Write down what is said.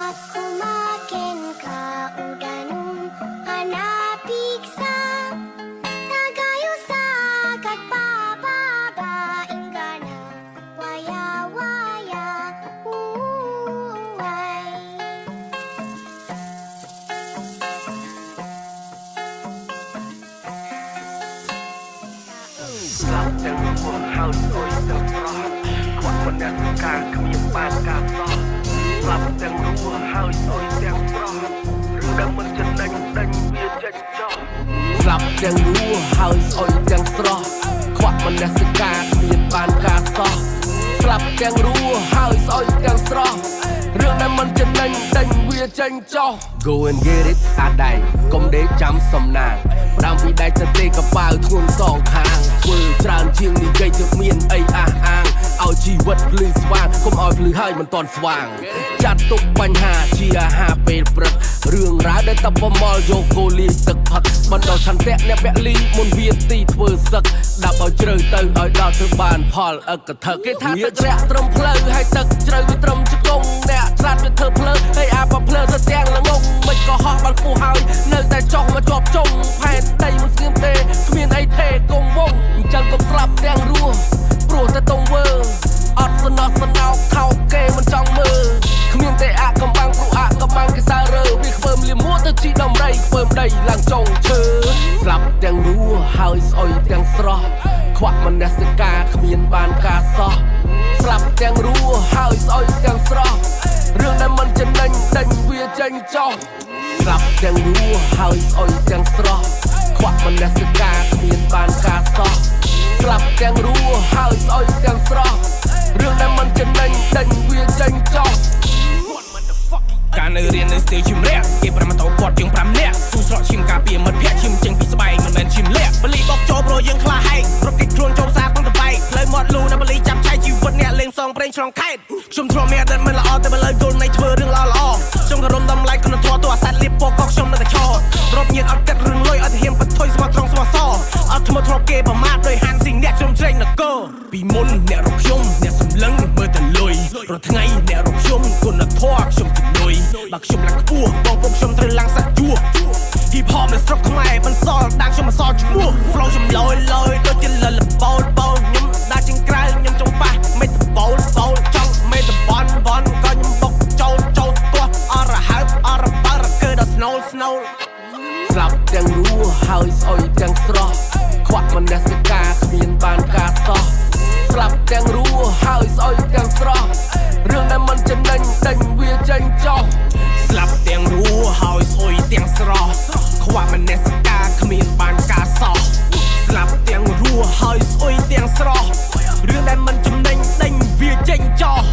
Aku makin kau udah anak piksa Tagayo sakat pababa ingana Waya waya uway Slapទាំងមកហៅដូចទៅប្រោះគាត់មិនអ្នកការគ្មានបានការសោះស្លាប់ទាំងរួហើយអុយទាំងប្រោះឬដែលមិនចំណេញដេញវាចេញចោលស្លាប់ទាំងរួហើយអុយទាំងស្រស់ខ្វាក់មិនអ្នកការគ្មានបានការសោះស្លាប់ទាំងរួហើយអុយទាំងស្រស់រឿងដែលមិនចំណេញដេញវាចេញចោល Go and get it អាដៃកុំដេកចាំសំណាងដើមពីដៃទៅទេកប៉ៅធ្ងន់សងខាងធ្វើច្រើនជាងនិយាយទៅមានអីអះអាងឲ្យជីវិតភ្លឺស្វាងកុំឲ្យភ្លឺហើយមិនតន់ស្វាងចាត់ទុកបញ្ហាជាអាហារពេលព្រឹករឿងរ៉ាវដែលតបមល់យកគោលាយទឹកផឹកបណ្ដោះឆន្ទៈអ្នកពលីមុនវាទីធ្វើសឹកដាក់ឲ្យជ្រៅទៅឲ្យដល់ទៅបានផលអកថឹកគេថាទឹករះត្រឹមផ្លូវហើយទឹកជ្រៅវាត្រឹមជង្គង់អ្នកឆ្លាតវាធ្វើភ្លើហើយអាបភ្លើទៅទាំងល្ងងមិនក៏ហោះបានពោះហើយនៅតែចុះមកជាប់ចុងផែនដីមិនស្ងៀមទេគ្មានអីទេកងវងអញ្ចឹងក៏ស្លាប់ទាំងរស់ព្រោះតែតងវើអត់សំណោះសំណោកថោកគេមិនចង់មើលគ្មានតែអាកំបាំងព្រោះអាកំបាំងគេសើរើវាខ្ពើមលៀមមួទៅជីដំរីខ្ពើមដីឡើងចុងឈើស្លាប់ទាំងរស់ហើយស្អុយទាំងស្រស់ខ្វាក់មនសិការគ្មានបានការសោះស្លាប់ទាំងរស់ហើយស្អុយទាំងស្រស់រឿងដែលមិនចំណេញដេញវាចេញចោលស្លាប់ទាំងរស់ហើយស្អុយទាំងស្រស់ខ្វាក់មនសិការគ្មានបានការសោះស្លាប់ទាំងរស់ហើយស្អុយទាំងស្រស់រឿងដែលមិនចំណេញដេញវាចេញចោលការនៅរៀននៅស្ទីលជំរះគេប្រមាថគាត់ជាង5នាក់ស៊ូស្រកឈាមការពារមិត្តភក្តិឈាមចេញពីស្បែកមិនមែនឈាមលាក់បលីបោកចូលព្រោះយើងខ្លាហែករត់គេខ្លួនចូលសាផងតបែកផ្លូវមាត់លូណាបលីចាំឆៃជីវិតអ្នកលេងសងប្រេងឆ្លងខេតខ្ញុំធ្លាប់មានអតីតមិនល្អតែបើលើយល់នៃធ្វើរឿងល្អល្អខ្ញុំក៏រំដំឡៃគុណធម៌តួអាសត្វលៀបពកក៏ខ្ញុំនៅតែឈររត់ញៀនអត់កាត់រឿងលុយអត់ហ៊ានបថុយស្មោះត្រង់ស្មោះសអត់ធ្មត់ធ្លាប់គេប្រមាថដោយហានស៊ីអ្នកខ្ញុំច្រែងនគរពីមុនអ្នករកខ្ញុំអ្នកសម្លឹងមើលតែលុយរាល់ថ្ងៃអ្នករកខ្ញុំគុណធម៌ខ្ញុំជំនួយបើខ្ញុំឡើងខ្ពស់បងពុកខ្ញុំត្រូវឡើងសាច់ជួហ៊ីបហបនៅស្រុកខ្មែរមិនសល់ដាងខ្ញុំមិនសល់ឈ្មោះ flow ខ្ញុំលយដូចជាលលបោលខ្ញុំដើរជាងក្រៅខ្ញុំចង់ប៉ះមេតបោលចង់មេតបនក៏ខ្ញុំបុកចូលទាស់អរហើបអរបើរកើដល់ស្នូលស្លាប់ទាំងរស់ហើយស្អុយទាំងស្រស់ខ្វាក់មនសិការគ្មានបានការសោះស្លាប់ទាំងរស់ហើយស្អុយទាំងស្រស់រឿងដែលមិនចំណេញដេញវាចេញចោលស្លាប់ទាំងរស់ហើយស្អុយទាំងស្រស់ខ្វាក់មនសិការគ្មានបានការសោះស្លាប់ទាំងរស់ហើយស្អុយទាំងស្រស់រឿងដែលមិនចំណេញដេញវាចេញចោល